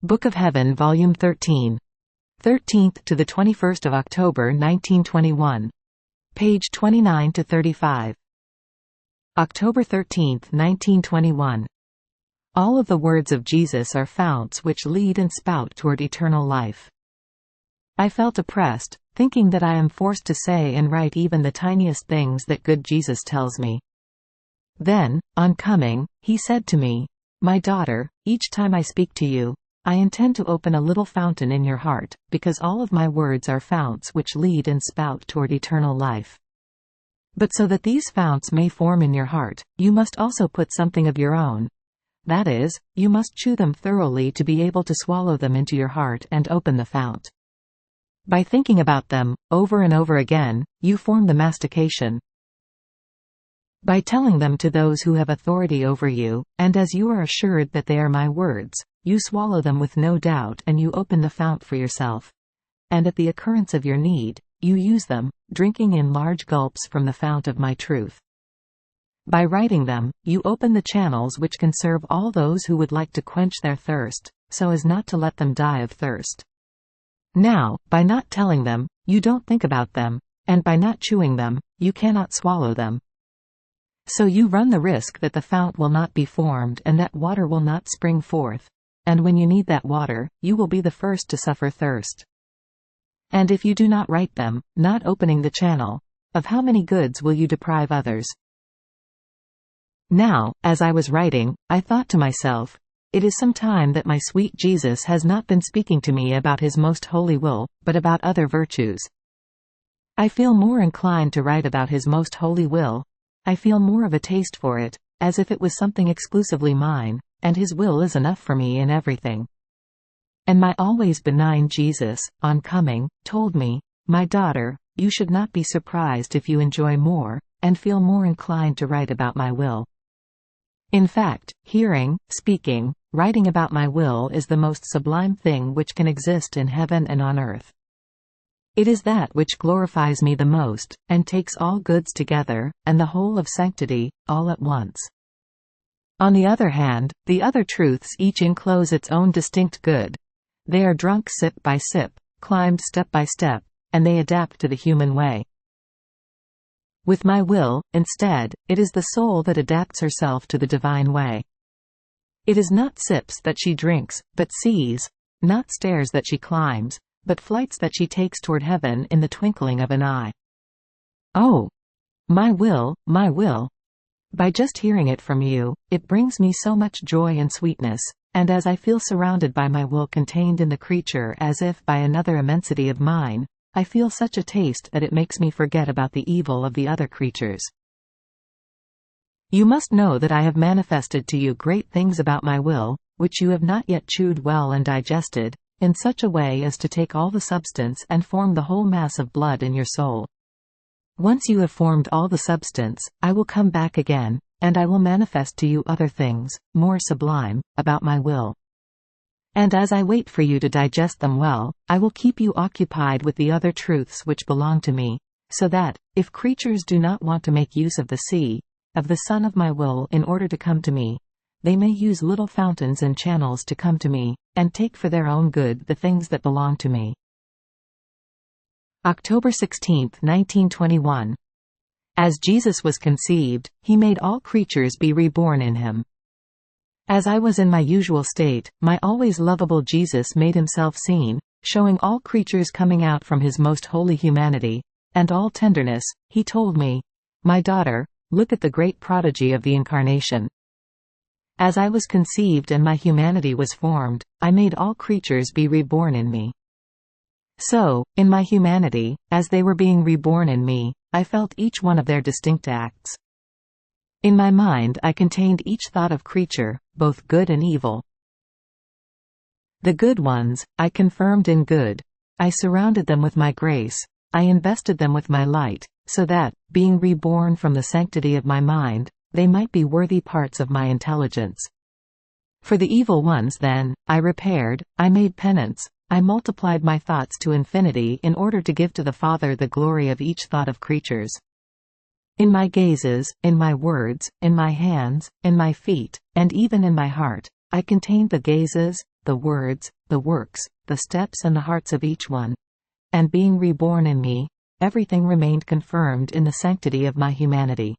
Book of Heaven, Volume 13. 13th to the 21st of October 1921. Page 29 to 35. October 13, 1921. All of the words of Jesus are founts which lead and spout toward eternal life. I felt oppressed, thinking that I am forced to say and write even the tiniest things that good Jesus tells me. Then, on coming, he said to me, "My daughter, each time I speak to you, I intend to open a little fountain in your heart, because all of my words are founts which lead and spout toward eternal life. But so that these founts may form in your heart, you must also put something of your own. That is, you must chew them thoroughly to be able to swallow them into your heart and open the fount. By thinking about them, over and over again, you form the mastication. By telling them to those who have authority over you, and as you are assured that they are my words, you swallow them with no doubt and you open the fount for yourself. And at the occurrence of your need, you use them, drinking in large gulps from the fount of my truth. By writing them, you open the channels which can serve all those who would like to quench their thirst, so as not to let them die of thirst. Now, by not telling them, you don't think about them, and by not chewing them, you cannot swallow them. So you run the risk that the fount will not be formed and that water will not spring forth. And when you need that water, you will be the first to suffer thirst. And if you do not write them, not opening the channel, of how many goods will you deprive others?" Now, as I was writing, I thought to myself, it is some time that my sweet Jesus has not been speaking to me about his most holy will, but about other virtues. I feel more inclined to write about his most holy will. I feel more of a taste for it, as if it was something exclusively mine, and his will is enough for me in everything. And my always benign Jesus, on coming, told me, "My daughter, you should not be surprised if you enjoy more, and feel more inclined to write about my will. In fact, hearing, speaking, writing about my will is the most sublime thing which can exist in heaven and on earth. It is that which glorifies me the most, and takes all goods together, and the whole of sanctity, all at once. On the other hand, the other truths each enclose its own distinct good. They are drunk sip by sip, climbed step by step, and they adapt to the human way. With my will, instead, it is the soul that adapts herself to the divine way. It is not sips that she drinks, but seas, not stairs that she climbs, but flights that she takes toward heaven in the twinkling of an eye. Oh! My will, my will! By just hearing it from you, it brings me so much joy and sweetness, and as I feel surrounded by my will contained in the creature as if by another immensity of mine, I feel such a taste that it makes me forget about the evil of the other creatures. You must know that I have manifested to you great things about my will, which you have not yet chewed well and digested, in such a way as to take all the substance and form the whole mass of blood in your soul. Once you have formed all the substance, I will come back again, and I will manifest to you other things, more sublime, about my will. And as I wait for you to digest them well, I will keep you occupied with the other truths which belong to me, so that, if creatures do not want to make use of the sea, of the sun of my will in order to come to me, they may use little fountains and channels to come to me, and take for their own good the things that belong to me. October 16, 1921. As Jesus was conceived, he made all creatures be reborn in him. As I was in my usual state, my always lovable Jesus made himself seen, showing all creatures coming out from his most holy humanity, and all tenderness. He told me, "My daughter, look at the great prodigy of the Incarnation. As I was conceived and my humanity was formed, I made all creatures be reborn in me. So, in my humanity, as they were being reborn in me, I felt each one of their distinct acts. In my mind I contained each thought of creature, both good and evil. The good ones, I confirmed in good. I surrounded them with my grace. I invested them with my light, so that, being reborn from the sanctity of my mind, they might be worthy parts of my intelligence. For the evil ones then, I repaired, I made penance, I multiplied my thoughts to infinity in order to give to the Father the glory of each thought of creatures. In my gazes, in my words, in my hands, in my feet, and even in my heart, I contained the gazes, the words, the works, the steps and the hearts of each one. And being reborn in me, everything remained confirmed in the sanctity of my humanity.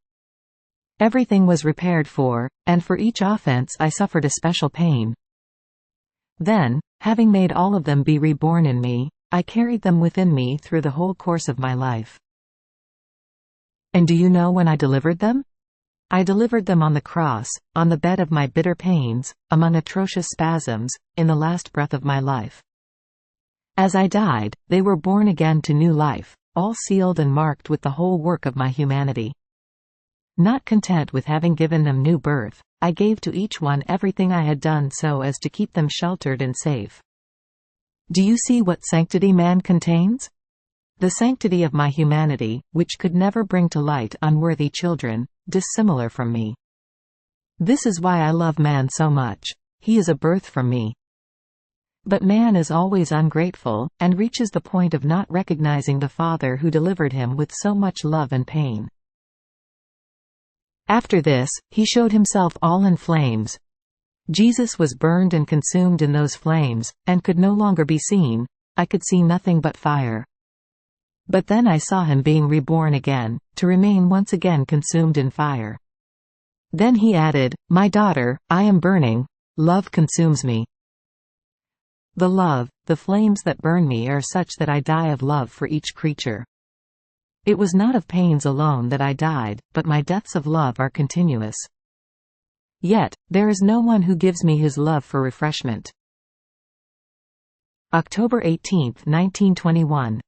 Everything was repaired for, and for each offense I suffered a special pain. Then, having made all of them be reborn in me, I carried them within me through the whole course of my life. And do you know when I delivered them? I delivered them on the cross, on the bed of my bitter pains, among atrocious spasms, in the last breath of my life. As I died, they were born again to new life, all sealed and marked with the whole work of my humanity. Not content with having given them new birth, I gave to each one everything I had done so as to keep them sheltered and safe. Do you see what sanctity man contains? The sanctity of my humanity, which could never bring to light unworthy children, dissimilar from me. This is why I love man so much. He is a birth from me. But man is always ungrateful, and reaches the point of not recognizing the Father who delivered him with so much love and pain. After this, he showed himself all in flames. Jesus was burned and consumed in those flames, and could no longer be seen. I could see nothing but fire. But then I saw him being reborn again, to remain once again consumed in fire. Then he added, "My daughter, I am burning. Love consumes me." The flames that burn me are such that I die of love for each creature. It was not of pains alone that I died, but my deaths of love are continuous. Yet, there is no one who gives me his love for refreshment. October 18, 1921.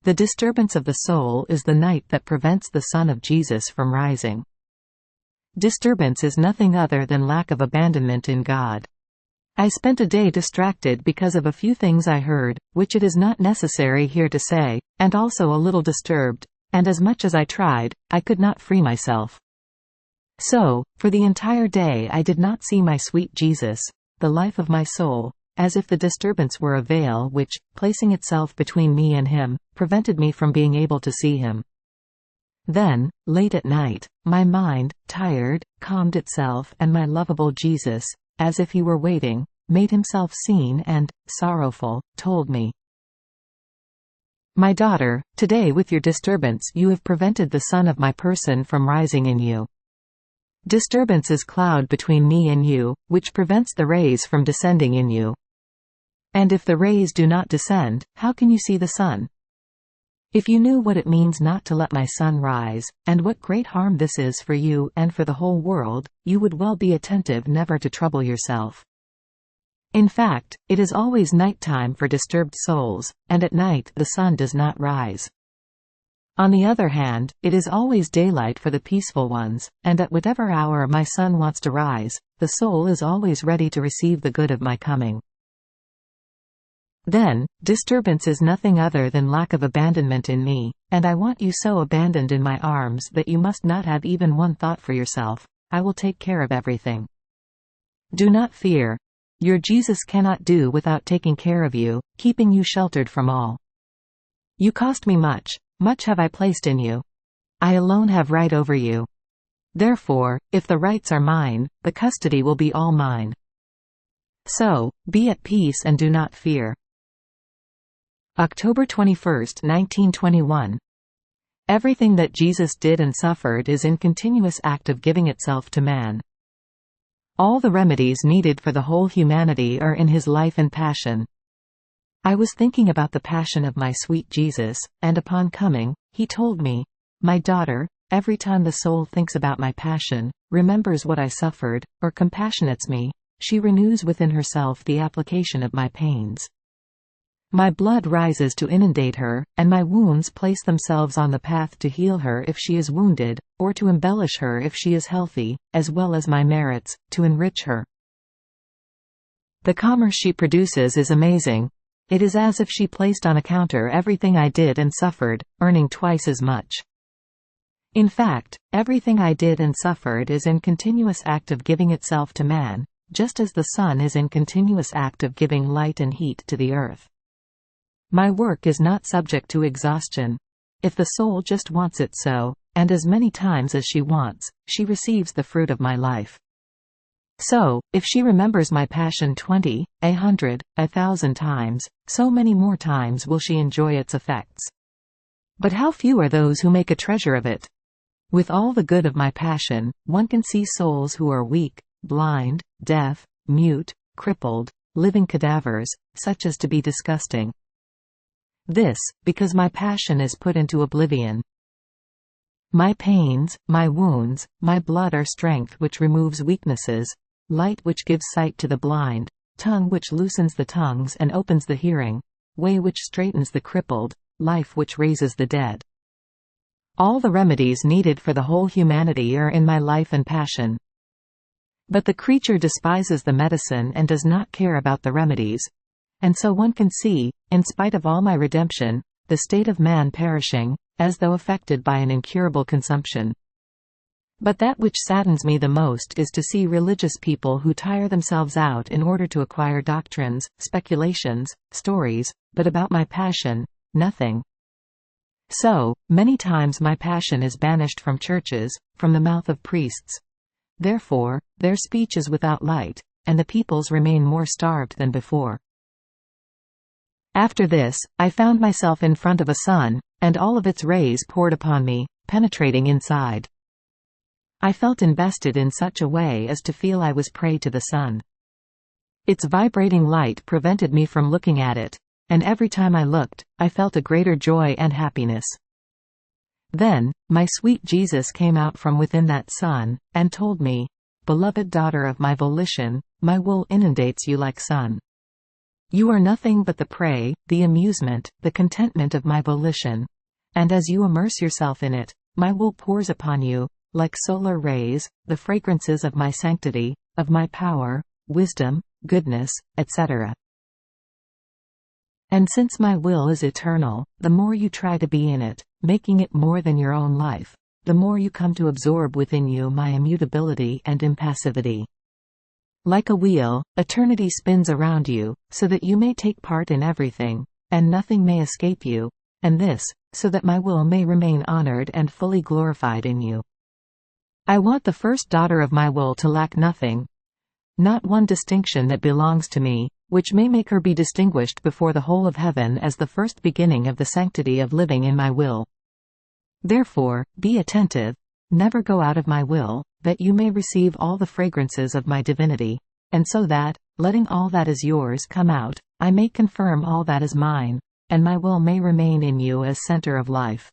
The disturbance of the soul is the night that prevents the Son of Jesus from rising. Disturbance is nothing other than lack of abandonment in God. I spent a day distracted because of a few things I heard, which it is not necessary here to say, and also a little disturbed, and as much as I tried, I could not free myself. So, for the entire day I did not see my sweet Jesus, the life of my soul, as if the disturbance were a veil which, placing itself between me and him, prevented me from being able to see him. Then, late at night, my mind, tired, calmed itself, and my lovable Jesus, as if he were waiting, made himself seen and, sorrowful, told me, "My daughter, today with your disturbance you have prevented the sun of my person from rising in you. Disturbance is cloud between me and you, which prevents the rays from descending in you. And if the rays do not descend, how can you see the sun? If you knew what it means not to let my sun rise, and what great harm this is for you and for the whole world, you would well be attentive never to trouble yourself. In fact, it is always night time for disturbed souls, and at night the sun does not rise. On the other hand, it is always daylight for the peaceful ones, and at whatever hour my sun wants to rise, the soul is always ready to receive the good of my coming. Then, disturbance is nothing other than lack of abandonment in me, and I want you so abandoned in my arms that you must not have even one thought for yourself. I will take care of everything. Do not fear. Your Jesus cannot do without taking care of you, keeping you sheltered from all. You cost me much, much have I placed in you. I alone have right over you. Therefore, if the rights are mine, the custody will be all mine. So, be at peace and do not fear. October 21, 1921. Everything that Jesus did and suffered is in continuous act of giving itself to man. All the remedies needed for the whole humanity are in his life and passion. I was thinking about the passion of my sweet Jesus, and upon coming, he told me, "My daughter, every time the soul thinks about my passion, remembers what I suffered, or compassionates me, she renews within herself the application of my pains. My blood rises to inundate her, and my wounds place themselves on the path to heal her if she is wounded, or to embellish her if she is healthy, as well as my merits, to enrich her. The commerce she produces is amazing. It is as if she placed on a counter everything I did and suffered, earning twice as much. In fact, everything I did and suffered is in continuous act of giving itself to man, just as the sun is in continuous act of giving light and heat to the earth. My work is not subject to exhaustion. If the soul just wants it so, and as many times as she wants, she receives the fruit of my life. So, if she remembers my passion 20, 100, 1,000 times, so many more times will she enjoy its effects. But how few are those who make a treasure of it? With all the good of my passion, one can see souls who are weak, blind, deaf, mute, crippled, living cadavers, such as to be disgusting. This, because my passion is put into oblivion. My pains, my wounds, my blood are strength which removes weaknesses, light which gives sight to the blind, tongue which loosens the tongues and opens the hearing, way which straightens the crippled, life which raises the dead. All the remedies needed for the whole humanity are in my life and passion. But the creature despises the medicine and does not care about the remedies. And so one can see, in spite of all my redemption, the state of man perishing, as though affected by an incurable consumption. But that which saddens me the most is to see religious people who tire themselves out in order to acquire doctrines, speculations, stories, but about my passion, nothing. So, many times my passion is banished from churches, from the mouth of priests. Therefore, their speech is without light, and the peoples remain more starved than before. After this, I found myself in front of a sun, and all of its rays poured upon me, penetrating inside. I felt invested in such a way as to feel I was prey to the sun. Its vibrating light prevented me from looking at it, and every time I looked, I felt a greater joy and happiness. Then, my sweet Jesus came out from within that sun, and told me, "Beloved daughter of my volition, my will inundates you like sun. You are nothing but the prey, the amusement, the contentment of my volition, and as you immerse yourself in it, my will pours upon you, like solar rays, the fragrances of my sanctity, of my power, wisdom, goodness, etc. And since my will is eternal, the more you try to be in it, making it more than your own life, the more you come to absorb within you my immutability and impassivity. Like a wheel, eternity spins around you, so that you may take part in everything, and nothing may escape you, and this, so that my will may remain honored and fully glorified in you. I want the first daughter of my will to lack nothing, not one distinction that belongs to me, which may make her be distinguished before the whole of heaven as the first beginning of the sanctity of living in my will. Therefore, be attentive, never go out of my will, that you may receive all the fragrances of my divinity, and so that, letting all that is yours come out, I may confirm all that is mine, and my will may remain in you as center of life.